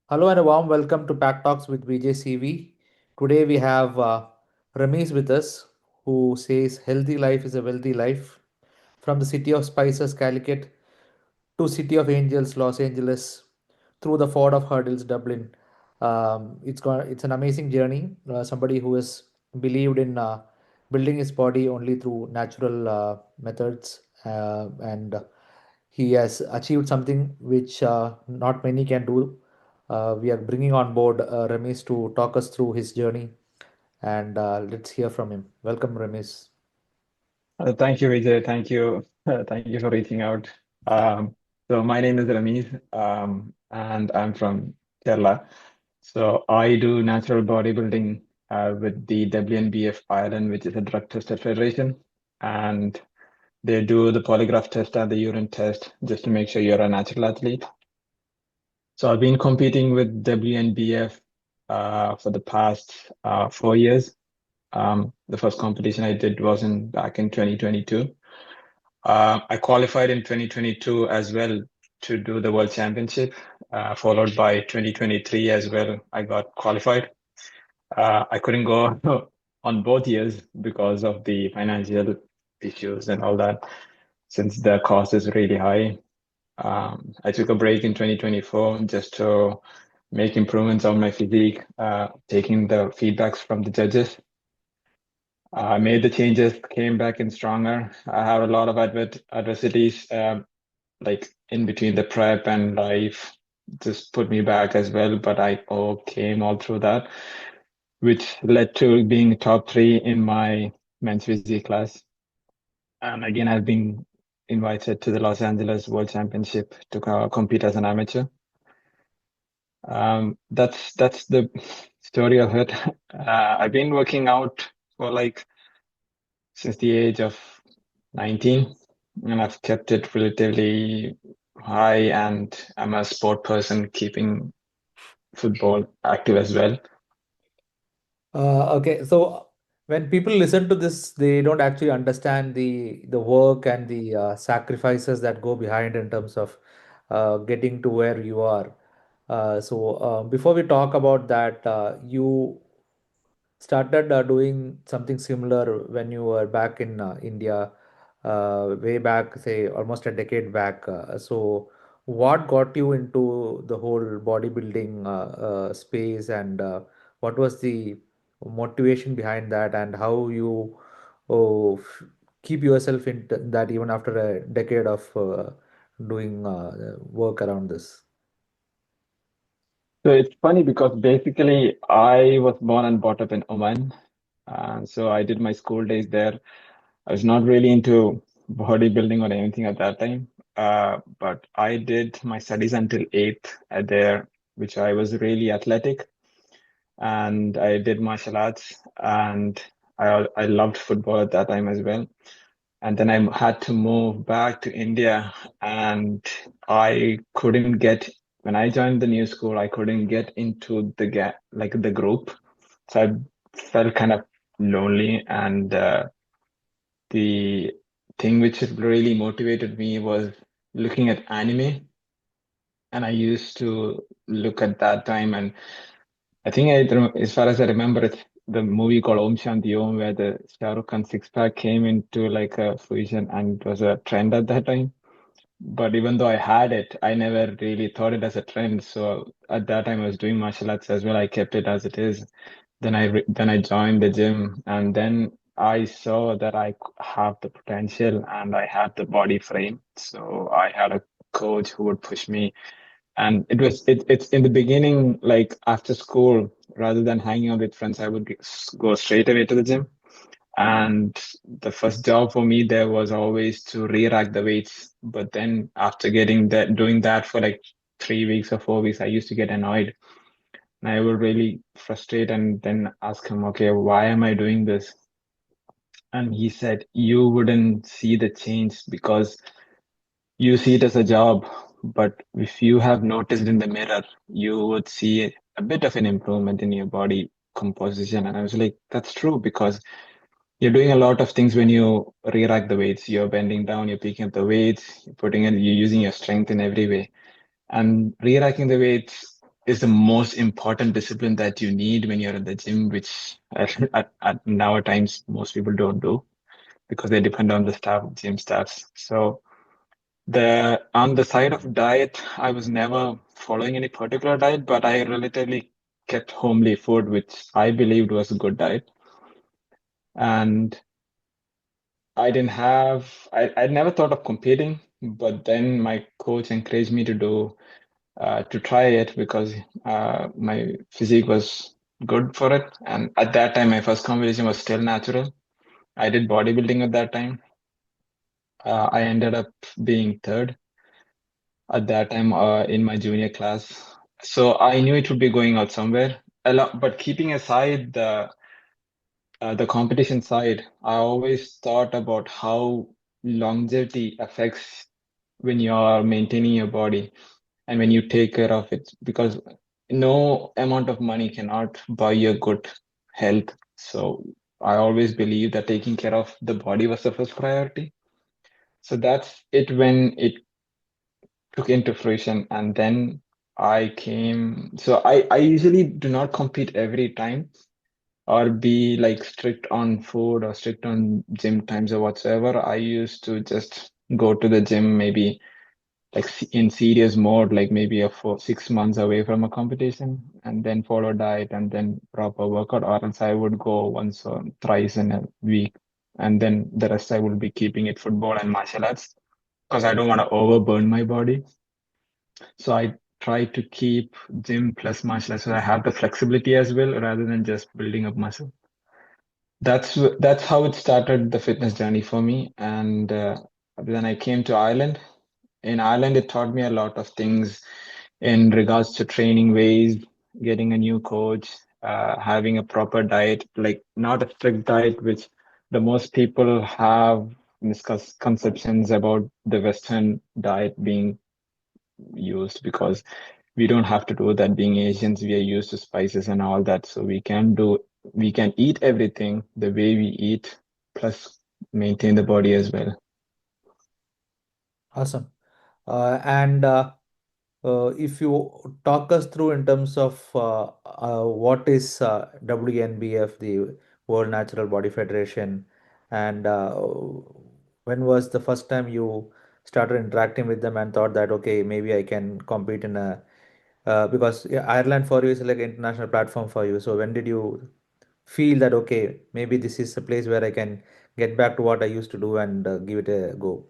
Hello and a warm welcome to Pack Talks with BJCV. Today we have Ramees with us, who says healthy life is a wealthy life. From the city of spices, Calicut, to City of Angels, Los Angeles, through the Ford of Hurdles, Dublin. It's an amazing journey. Somebody who has believed in building his body only through natural methods, and he has achieved something which not many can do. We are bringing on board Ramesh to talk us through his journey, and let's hear from him. Welcome, Ramesh. Thank you, Vijay. Thank you. Thank you for reaching out. So my name is Ramees, and I'm from Kerala. So I do natural bodybuilding with the WNBF Ireland, which is a drug tested federation, and they do the polygraph test and the urine test just to make sure you're a natural athlete. So I've been competing with WNBF for the past 4 years. The first competition I did was in back in 2022. I qualified in 2022 as well to do the World Championship, followed by 2023 as well. I got qualified. I couldn't go on both years because of the financial issues and all that, since the cost is really high. I took a break in 2024 just to make improvements on my physique, taking the feedbacks from the judges. I made the changes, came back in stronger. I have a lot of adversities, like in between the prep and life, just put me back as well. But I overcame all through that, which led to being top three in my men's physique class. And again, I've been invited to the Los Angeles World Championship to compete as an amateur. That's the story of it. I've been working out for like since the age of 19, and I've kept it relatively high, and I'm a sport person, keeping football active as well. Okay, so when people listen to this, they don't actually understand the work and the sacrifices that go behind in terms of getting to where you are. Before we talk about that, you started doing something similar when you were back in India, way back, say almost a decade back. What got you into the whole bodybuilding space, and what was the motivation behind that, and how you keep yourself in that even after a decade of doing work around this? So it's funny because basically I was born and brought up in Oman. And so I did my school days there. I was not really into bodybuilding or anything at that time. But I did my studies until eighth there, which I was really athletic, and I did martial arts, and I loved football at that time as well. And then I had to move back to India, and I couldn't get when I joined the new school, I couldn't get into the group. So I felt kind of lonely, and the thing which really motivated me was looking at anime. And I used to look at that time, and as far as I remember, it's the movie called Om Shanti Om, where the Shah Rukh Khan six pack came into like a fusion, and it was a trend at that time. But even though I had it, I never really thought it as a trend. So at that time, I was doing martial arts as well. I kept it as it is. Then I joined the gym, and then I saw that have the potential and I had the body frame. So I had a coach who would push me, and it's in the beginning, like after school, rather than hanging out with friends, I would go straight away to the gym. And the first job for me there was always to re-rack the weights. But then after doing that for like 3 weeks or 4 weeks, I used to get annoyed, and I would really frustrate and then ask him, okay, why am I doing this? And he said, you wouldn't see the change because you see it as a job, but if you have noticed in the mirror, you would see a bit of an improvement in your body composition. And I was like, that's true, because you're doing a lot of things when you re-rack the weights. You're bending down, you're picking up the weights, you're using your strength in every way. And re-racking the weights, is the most important discipline that you need when you're in the gym, which at now times most people don't do because they depend on the gym staffs. So the on the side of diet, I was never following any particular diet, but I relatively kept homely food, which I believed was a good diet. And I never thought of competing, but then my coach encouraged me to try it because my physique was good for it. And at that time, my first competition was still natural. I did bodybuilding at that time. I ended up being third at that time in my junior class. So I knew it would be going out somewhere. A lot, but keeping aside the competition side, I always thought about how longevity affects when you are maintaining your body and when you take care of it, because no amount of money cannot buy you a good health. So I always believe that taking care of the body was the first priority. So that's it when it took into fruition. And then I usually do not compete every time or be like strict on food or strict on gym times or whatsoever. I used to just go to the gym maybe like in serious mode, like maybe a 6 months away from a competition, and then follow diet and then proper workout, or else I would go once or thrice in a week, and then the rest I will be keeping it football and martial arts because I don't want to overburn my body. So I try to keep gym plus martial arts so I have the flexibility as well rather than just building up muscle. That's how it started the fitness journey for me. And then I came to Ireland. In Ireland, it taught me a lot of things in regards to training ways, getting a new coach, having a proper diet, like not a strict diet, which the most people have misconceptions about the Western diet being used because we don't have to do that. Being Asians, we are used to spices and all that, so we can eat everything the way we eat, plus maintain the body as well. Awesome. And if you talk us through in terms of what is WNBF, the World Natural Body Federation, and when was the first time you started interacting with them and thought that, okay, maybe I can compete in a because yeah, Ireland for you is like an international platform for you. So when did you feel that, okay, maybe this is a place where I can get back to what I used to do and give it a go?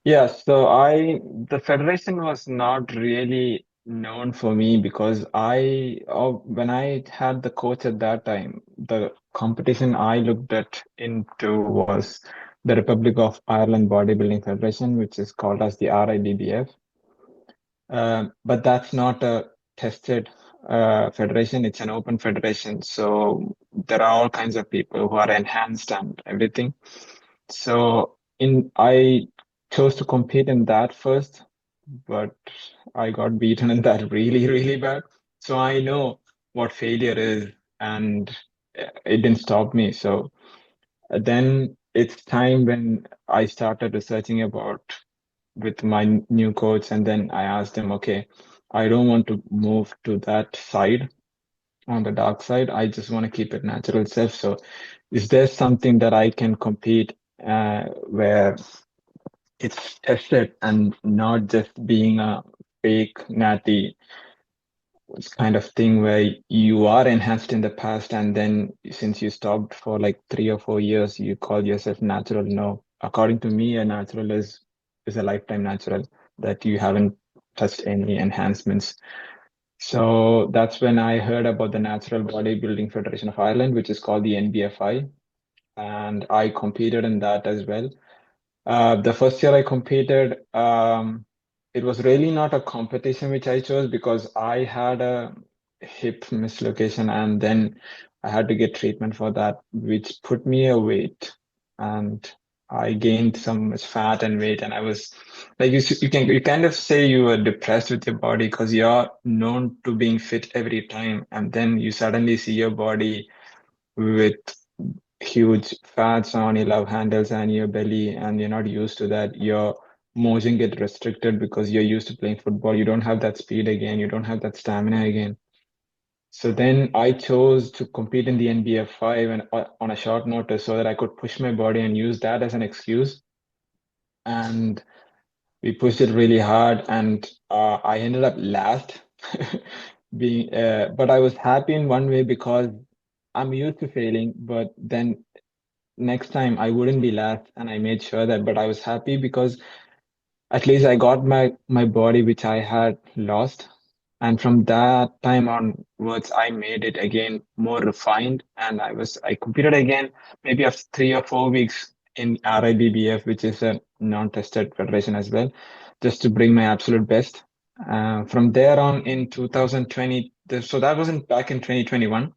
Yeah, the federation was not really known for me because when I had the coach at that time, the competition I looked at into was the Republic of Ireland Bodybuilding Federation, which is called as the RIBBF. But that's not a tested federation, it's an open federation. So there are all kinds of people who are enhanced and everything. So in I chose to compete in that first, but I got beaten in that really, really bad. So I know what failure is, and it didn't stop me. So then it's time when I started researching about with my new coach, and then I asked him, okay, I don't want to move to that side on the dark side. I just want to keep it natural self. So is there something that I can compete where it's tested and not just being a fake natty kind of thing where you are enhanced in the past and then since you stopped for like 3 or 4 years, you call yourself natural? No, according to me, a natural is a lifetime natural that you haven't touched any enhancements. So that's when I heard about the Natural Bodybuilding Federation of Ireland, which is called the NBFI, and I competed in that as well. The first year I competed, it was really not a competition which I chose because I had a hip mislocation and then I had to get treatment for that, which put me a weight, and I gained some much fat and weight, and I was like you kind of say you were depressed with your body because you're known to being fit every time, and then you suddenly see your body with huge fats on your love handles and your belly, and you're not used to that. motion get restricted because you're used to playing football. You don't have that speed again. You don't have that stamina again. So then I chose to compete in the NBA 5 and on a short notice so that I could push my body and use that as an excuse. And we pushed it really hard, and I ended up last. But I was happy in one way because I'm used to failing, but then next time I wouldn't be last, and I made sure that. But I was happy because at least I got my body, which I had lost. And from that time onwards, I made it again more refined, and I competed again maybe after 3 or 4 weeks in RIBBF, which is a non-tested federation as well, just to bring my absolute best. From there on in 2020, so that wasn't back in 2021.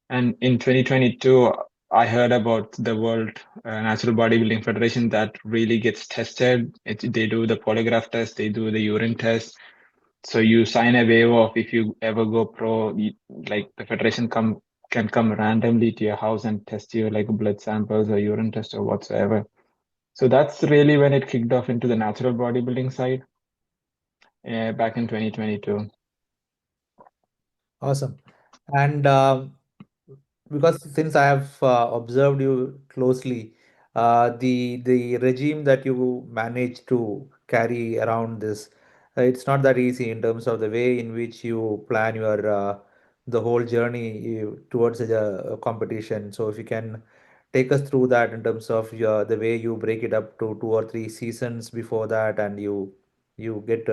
And in 2022, I heard about the World Natural Bodybuilding Federation that really gets tested. They do the polygraph test, they do the urine test. So you sign a waiver of if you ever go pro, like the federation can come randomly to your house and test you like blood samples or urine test or whatsoever. So that's really when it kicked off into the natural bodybuilding side back in 2022. Awesome. And because since I have observed you closely, the regime that you manage to carry around this, it's not that easy in terms of the way in which you plan your the whole journey towards a competition. So if you can take us through that in terms of your the way you break it up to 2 or 3 seasons before that, and you get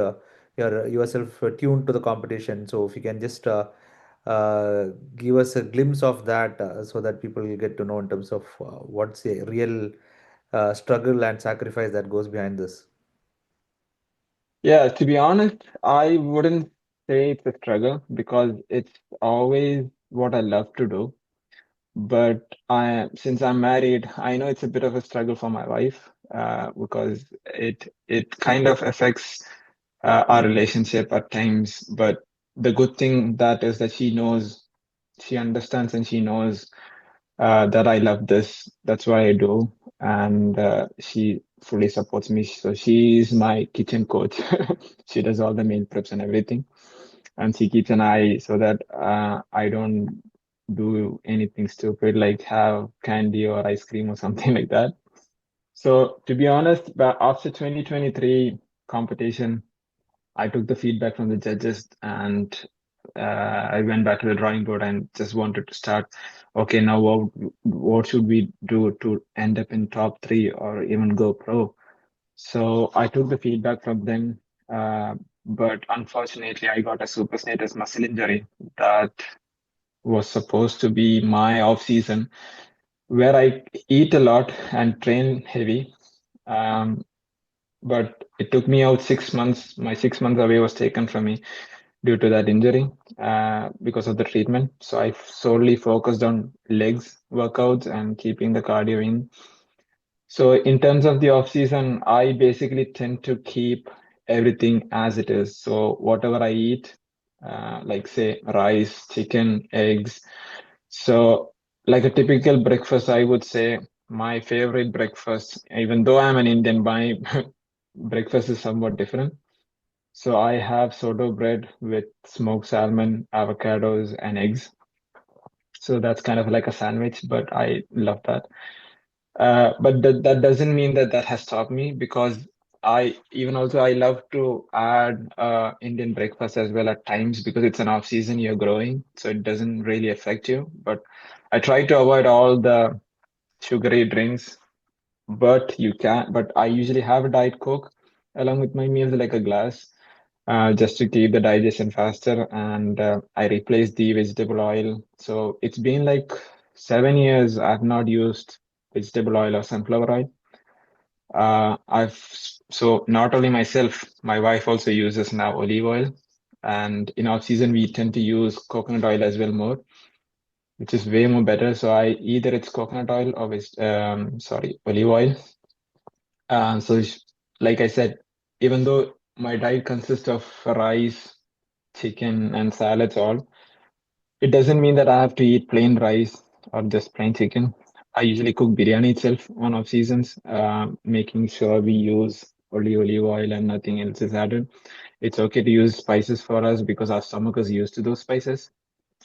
yourself tuned to the competition. So if you can just give us a glimpse of that so that people will get to know in terms of what's a real struggle and sacrifice that goes behind this. Yeah, to be honest, I wouldn't say it's a struggle because it's always what I love to do. But since I'm married, I know it's a bit of a struggle for my wife because it kind of affects our relationship at times. But the good thing that is that she knows, she understands, and she knows that I love this. That's why I do, and she fully supports me. So she is my kitchen coach. She does all the meal preps and everything, and she keeps an eye so that I don't do anything stupid like have candy or ice cream or something like that. So to be honest, but after 2023 competition, I took the feedback from the judges and I went back to the drawing board and just wanted to start. Okay, now what should we do to end up in top three or even go pro? So I took the feedback from them, but unfortunately, I got a supraspinatus muscle injury that was supposed to be my off season, where I eat a lot and train heavy. Um, but it took me out 6 months. My 6 months away was taken from me due to that injury because of the treatment. So I solely focused on legs workouts and keeping the cardio in. So in terms of the off season, I basically tend to keep everything as it is. So whatever I eat, like say rice, chicken, eggs. So like a typical breakfast, I would say my favorite breakfast, even though I'm an Indian, my breakfast is somewhat different. So I have sourdough bread with smoked salmon, avocados, and eggs. So that's kind of like a sandwich, but I love that. But that doesn't mean that that has stopped me because I even also I love to add Indian breakfast as well at times because it's an off season, you're growing, so it doesn't really affect you. But I try to avoid all the sugary drinks, but you can. But I usually have a Diet Coke along with my meals, like a glass, just to keep the digestion faster. And I replace the vegetable oil. So it's been like 7 years I've not used vegetable oil or sunflower oil. I've so not only myself, my wife also uses now olive oil. And in off season, we tend to use coconut oil as well more, which is way more better. So I either it's coconut oil or sorry, olive oil. Like I said, even though my diet consists of rice, chicken, and salads, all, it doesn't mean that I have to eat plain rice or just plain chicken. I usually cook biryani itself on off seasons, making sure we use only olive oil and nothing else is added. It's okay to use spices for us because our stomach is used to those spices.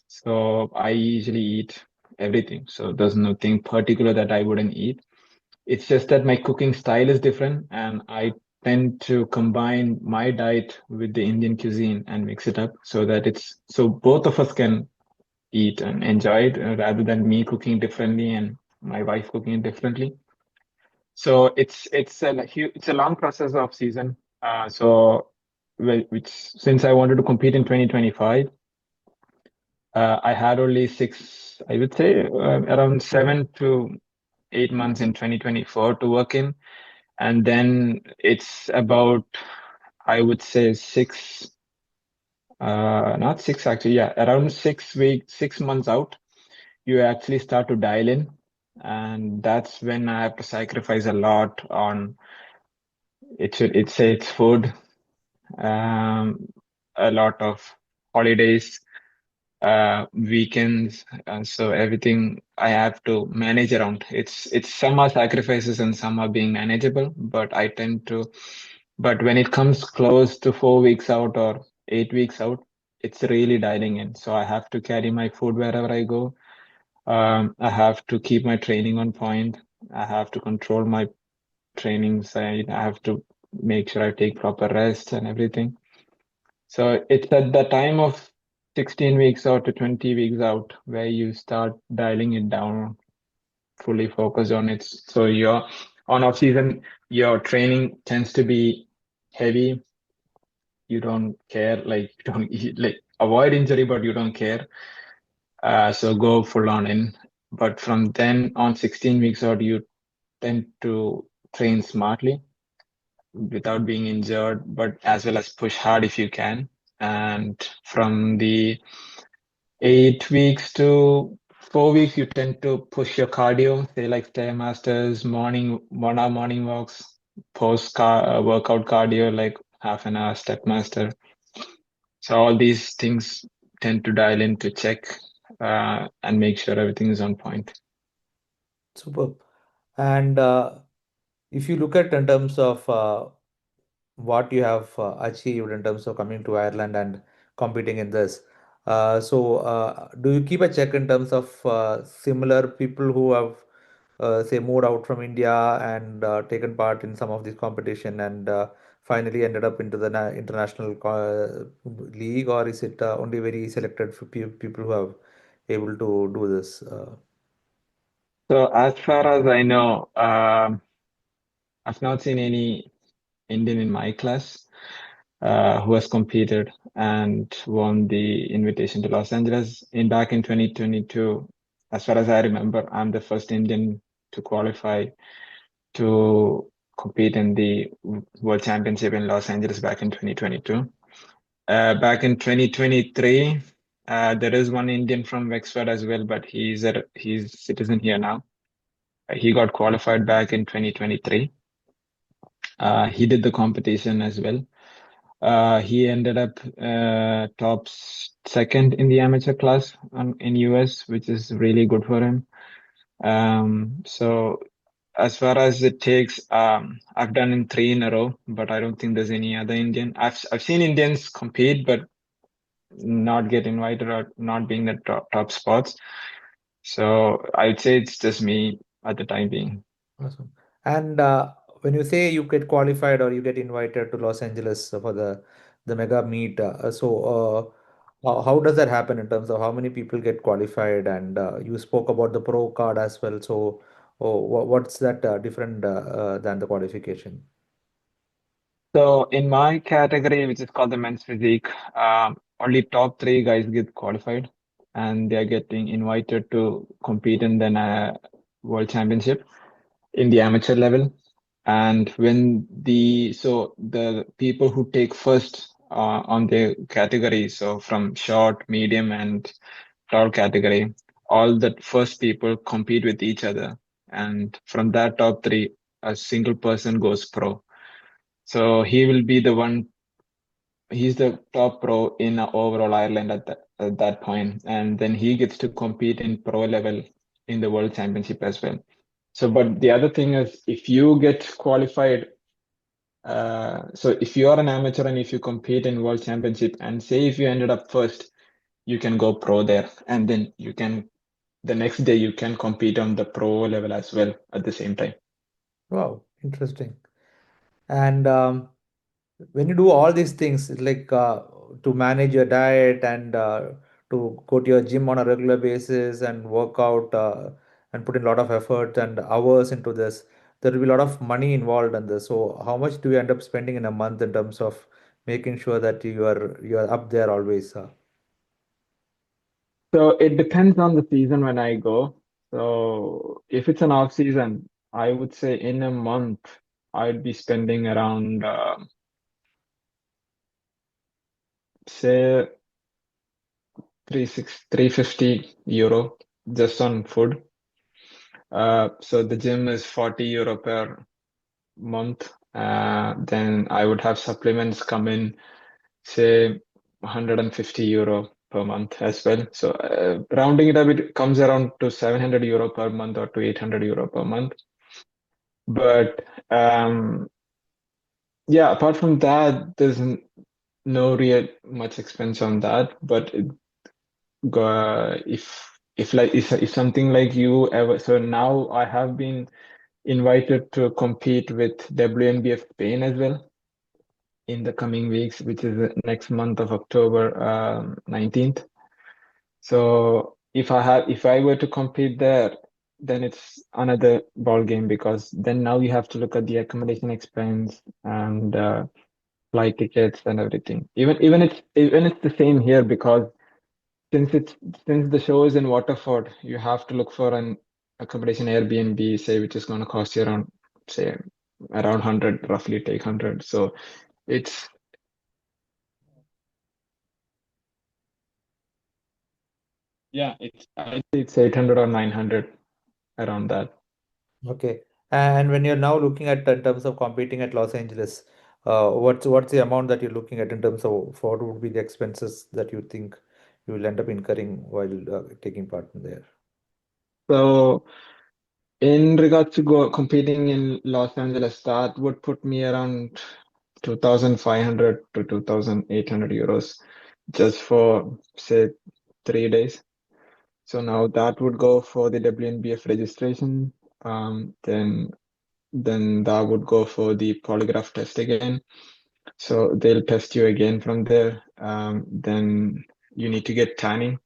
So I usually eat everything. So there's nothing particular that I wouldn't eat. It's just that my cooking style is different, and I tend to combine my diet with the Indian cuisine and mix it up so that it's so both of us can eat and enjoy it rather than me cooking differently and my wife cooking differently. So it's a long process of season. Which since I wanted to compete in 2025, I had only six, I would say, around 7 to 8 months in 2024 to work in. And then it's about, I would say not six actually, yeah, around 6 weeks, 6 months out, you actually start to dial in. And that's when I have to sacrifice a lot on it's food, um, a lot of holidays, weekends, so everything I have to manage around. It's some are sacrifices and some are being manageable, but I tend to. But when it comes close to 4 weeks out or 8 weeks out, it's really dialing in. So I have to carry my food wherever I go. I have to keep my training on point. I have to control my training side. I have to make sure I take proper rest and everything. So it's at the time of 16 weeks out to 20 weeks out where you start dialing it down, fully focused on it. So your on off season, your training tends to be heavy. You don't care, like you don't like avoid injury, but you don't care. So go full on in. But from then on 16 weeks out, you tend to train smartly without being injured, but as well as push hard if you can. And from the 8 weeks to 4 weeks, you tend to push your cardio, say like Stairmasters, morning 1 hour morning walks, post car workout cardio like half an hour Stepmaster. So all these things tend to dial in to check and make sure everything is on point. Superb. And if you look at in terms of what you have achieved in terms of coming to Ireland and competing in this. Do you keep a check in terms of similar people who have, say, moved out from India and taken part in some of this competition and finally ended up into the international league, or is it only very selected for people who have able to do this? So as far as I know, I've not seen any Indian in my class who has competed and won the invitation to Los Angeles in back in 2022. As far as I remember, I'm the first Indian to qualify to compete in the World Championship in Los Angeles back in 2022. Back in 2023, there is one Indian from Wexford as well, but he's citizen here now. He got qualified back in 2023. He did the competition as well. He ended up second in the amateur class in US, which is really good for him. So as far as it takes, I've done in three in a row, but I don't think there's any other Indian. I've seen Indians compete, but not get invited or not being the top spots. So I'd say it's just me at the time being. Awesome. And when you say you get qualified or you get invited to Los Angeles for the mega meet, how does that happen in terms of how many people get qualified? And you spoke about the pro card as well. So, what's that different than the qualification? So in my category, which is called the men's physique, only top three guys get qualified, and they're getting invited to compete in the world championship in the amateur level. And the people who take first on their category, so from short, medium, and tall category, all the first people compete with each other. And from that top three, a single person goes pro. So he will be the one, he's the top pro in overall Ireland at that point. And then he gets to compete in pro level in the world championship as well. So, but the other thing is, if you get qualified So if you are an amateur and if you compete in World Championship and say if you ended up first, you can go pro there, and then you can the next day you can compete on the pro level as well at the same time. Wow, interesting. And when you do all these things, it's like to manage your diet and to go to your gym on a regular basis and work out and put in a lot of effort and hours into this, there will be a lot of money involved in this. So how much do you end up spending in a month in terms of making sure that you are up there always? So it depends on the season when I go. So if it's an off season, I would say in a month I'd be spending around say 350 euro just on food. So the gym is 40 euro per month. Then I would have supplements come in, say 150 euro per month as well. So rounding it up, it comes around to 700 euro per month or to 800 euro per month. But yeah, apart from that, there's no real much expense on that. But if like if something like you ever, so now I have been invited to compete with WNBF Spain as well in the coming weeks, which is the next month of October 19th. So if I were to compete there, then it's another ball game because then now you have to look at the accommodation expense and flight tickets and everything. Even it's the same here because since it's since the show is in Waterford, you have to look for an accommodation Airbnb, say, which is going to cost you around, say, around 100, roughly take 100. So it's, yeah, it's 800 or 900 around that. Okay. And when you're now looking at in terms of competing at Los Angeles, what's the amount that you're looking at in terms of what would be the expenses that you think you will end up incurring while taking part in there? So in regards to go competing in Los Angeles, that would put me around 2,500 to 2,800 euros just for, say, 3 days. So now that would go for the WNBF registration. Then that would go for the polygraph test again. So they'll test you again from there. Then you need to get tanning.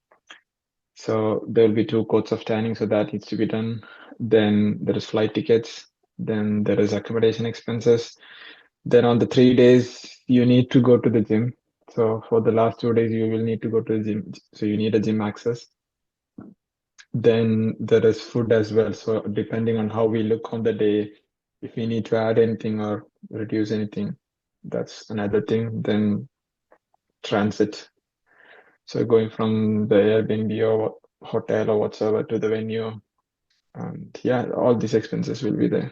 So there will be 2 coats of tanning, so that needs to be done. Then there is flight tickets. Then there is accommodation expenses. Then on the 3 days, you need to go to the gym. So for the last 2 days, you will need to go to the gym. So you need a gym access. Then there is food as well. So depending on how we look on the day, if we need to add anything or reduce anything, that's another thing. Then transit. So going from the Airbnb or hotel or whatsoever to the venue. And yeah, all these expenses will be there.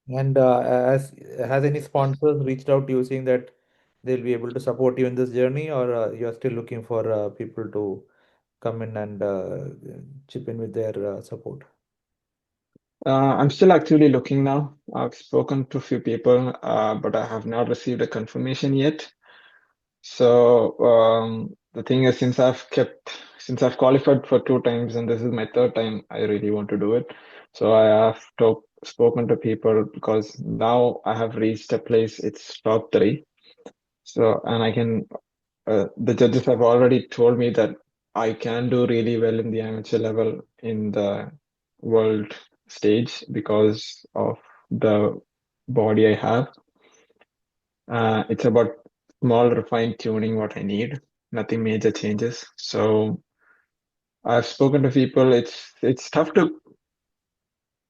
And has any sponsors reached out to you saying that they'll be able to support you in this journey, or you're still looking for people to come in and chip in with their support? I'm still actively looking now. I've spoken to a few people, but I have not received a confirmation yet. So the thing is, since I've qualified for 2 times and this is my third time, I really want to do it. So I have spoken to people because now I have reached a place. It's top three. So and I can. The judges have already told me that I can do really well in the amateur level in the world stage because of the body I have. It's about small refined tuning what I need, nothing major changes. So I've spoken to people. It's tough to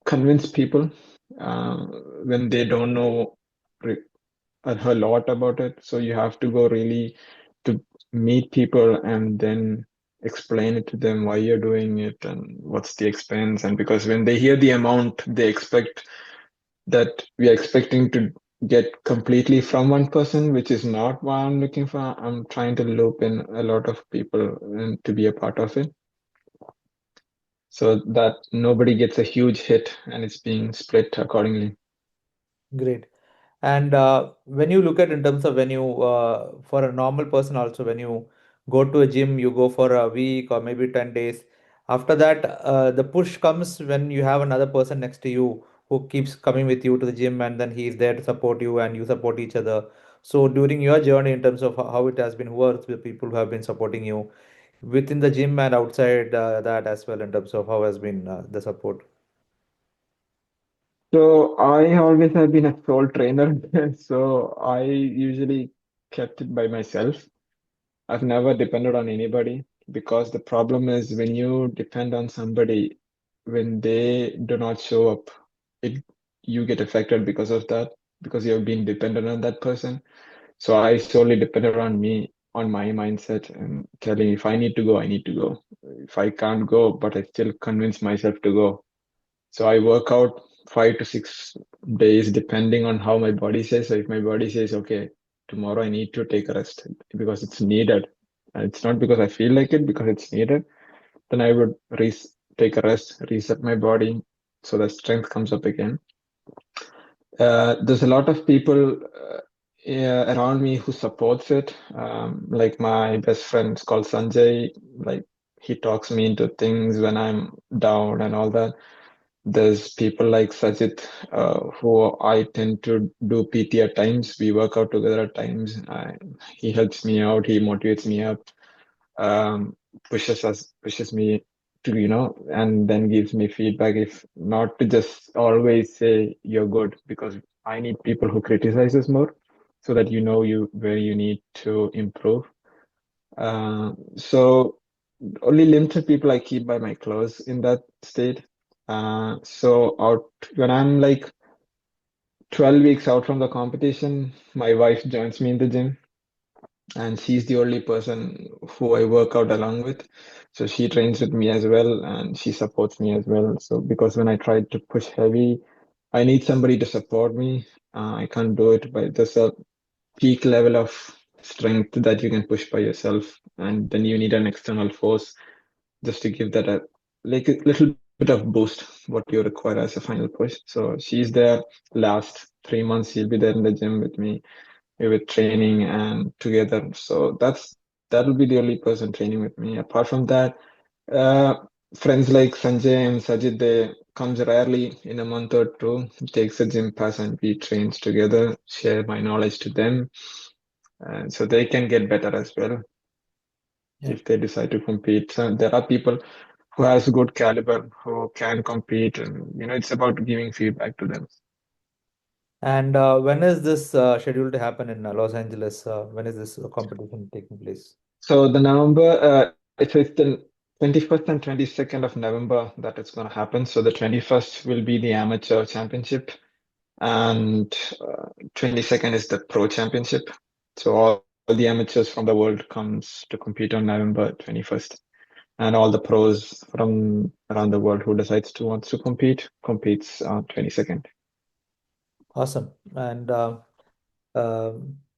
convince people uh, when they don't know re- a lot about it. So you have to go really to meet people and then explain it to them why you're doing it and what's the expense. And because when they hear the amount, they expect that we are expecting to get completely from one person, which is not what I'm looking for. I'm trying to loop in a lot of people and to be a part of it so that nobody gets a huge hit and it's being split accordingly. Great. And when you look at in terms of when you, for a normal person also, when you go to a gym, you go for a week or maybe 10 days. After that, the push comes when you have another person next to you who keeps coming with you to the gym, and then he is there to support you and you support each other. So during your journey, in terms of how it has been, who are the people who have been supporting you within the gym and outside that as well, in terms of how has been the support? So I always have been a sole trainer, so I usually kept it by myself. I've never depended on anybody because the problem is when you depend on somebody, when they do not show up, it you get affected because of that, because you've been dependent on that person. So I solely depended on me, on my mindset, and telling if I need to go, I need to go. If I can't go, but I still convince myself to go. So I work out 5 to 6 days depending on how my body says. So if my body says, okay, tomorrow I need to take a rest because it's needed, and it's not because I feel like it, because it's needed, then I would take a rest, reset my body so the strength comes up again. There's a lot of people yeah, around me who supports it. Like my best friend is called Sanjay. Like he talks me into things when I'm down and all that. There's people like Sajid, who I tend to do PT at times. We work out together at times. He helps me out. He motivates me up, um, pushes me to, and then gives me feedback. If not to just always say you're good, because I need people who criticizes more, so that you where you need to improve. So only limited people I keep by my clothes in that state. So out when I'm like 12 weeks out from the competition, my wife joins me in the gym, and she's the only person who I work out along with. So she trains with me as well, and she supports me as well. So because when I try to push heavy, I need somebody to support me. I can't do it by there's a peak level of strength that you can push by yourself, and then you need an external force just to give that a little bit of boost what you require as a final push. So she's there last 3 months. She'll be there in the gym with me with training and together. So that'll be the only person training with me. Apart from that, uh, friends like Sanjay and Sajid, they comes rarely in a month or two, takes a gym pass and we trains together, share my knowledge to them, and so they can get better as well Yeah. if they decide to compete. So there are people who has good caliber who can compete, and it's about giving feedback to them. And when is this scheduled to happen in Los Angeles? When is this competition taking place? So the November, it's the 21st and 22nd of November that it's going to happen. So the 21st will be the amateur championship, and 22nd is the pro championship. So all the amateurs from the world comes to compete on November 21st, and all the pros from around the world who decides to wants to compete competes on 22nd. Awesome. And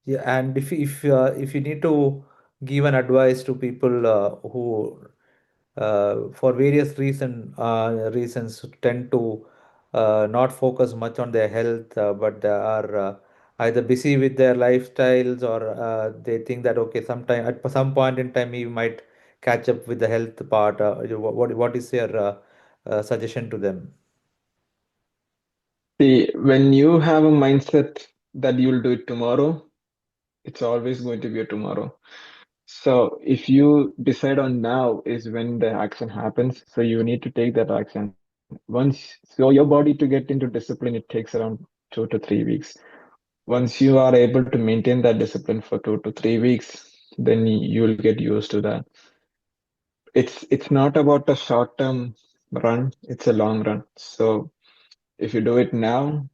yeah, and if you need to give an advice to people who for various reasons tend to not focus much on their health, but they are either busy with their lifestyles, or they think that okay, sometime at some point in time we might catch up with the health part. What is your suggestion to them? See, when you have a mindset that you'll do it tomorrow, it's always going to be a tomorrow. So if you decide on now is when the action happens, so you need to take that action. So your body to get into discipline, it takes around 2 to 3 weeks. Once you are able to maintain that discipline for 2 to 3 weeks, then you will get used to that. It's not about a short term run, it's a long run. So if you do it now,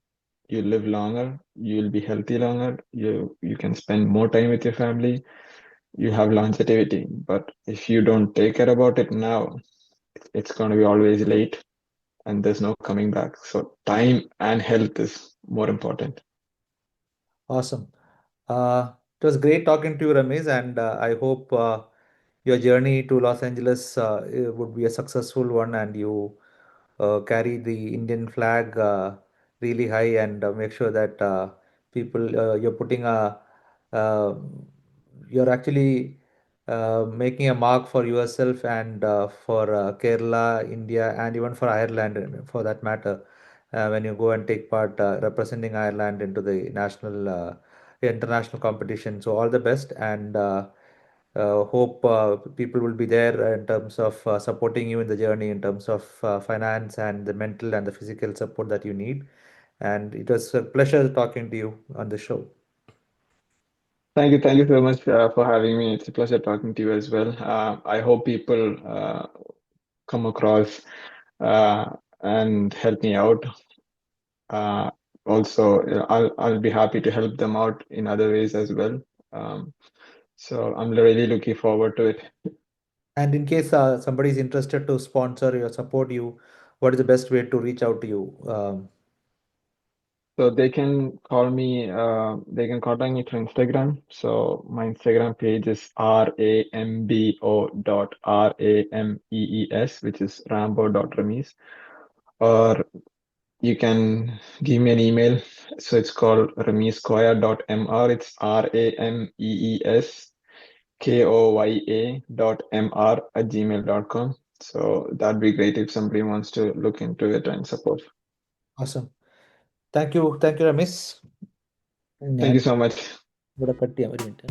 you live longer, you'll be healthy longer, you can spend more time with your family, you have longevity. But if you don't take care about it now, it's going to be always late and there's no coming back. So time and health is more important. Awesome. It was great talking to you, Ramesh, and I hope your journey to Los Angeles would be a successful one, and you carry the Indian flag really high, and make sure that people. You're putting a uh, you're actually making a mark for yourself and for Kerala, India, and even for Ireland, for that matter, when you go and take part representing Ireland into the international competition. So all the best, and hope people will be there in terms of supporting you in the journey, in terms of finance and the mental and the physical support that you need. And it was a pleasure talking to you on the show. Thank you so much for having me. It's a pleasure talking to you as well. I hope people come across and help me out. Uh, Also, I'll be happy to help them out in other ways as well. Um, so I'm really looking forward to it. And in case somebody is interested to sponsor you or support you, what is the best way to reach out to you? So they can call me, they can contact me through Instagram. So my Instagram page is rambo.ramees, which is rambo.ramees. Or you can give me an email. So it's called rameeskoya.mr. It's rameeskoya.mr@gmail.com. So that'd be great if somebody wants to look into it and support. Awesome. Thank you, Ramesh. Thank you ഞാൻ so much. ഇവിടെ cut ചെയ്യാം ഒരു minute.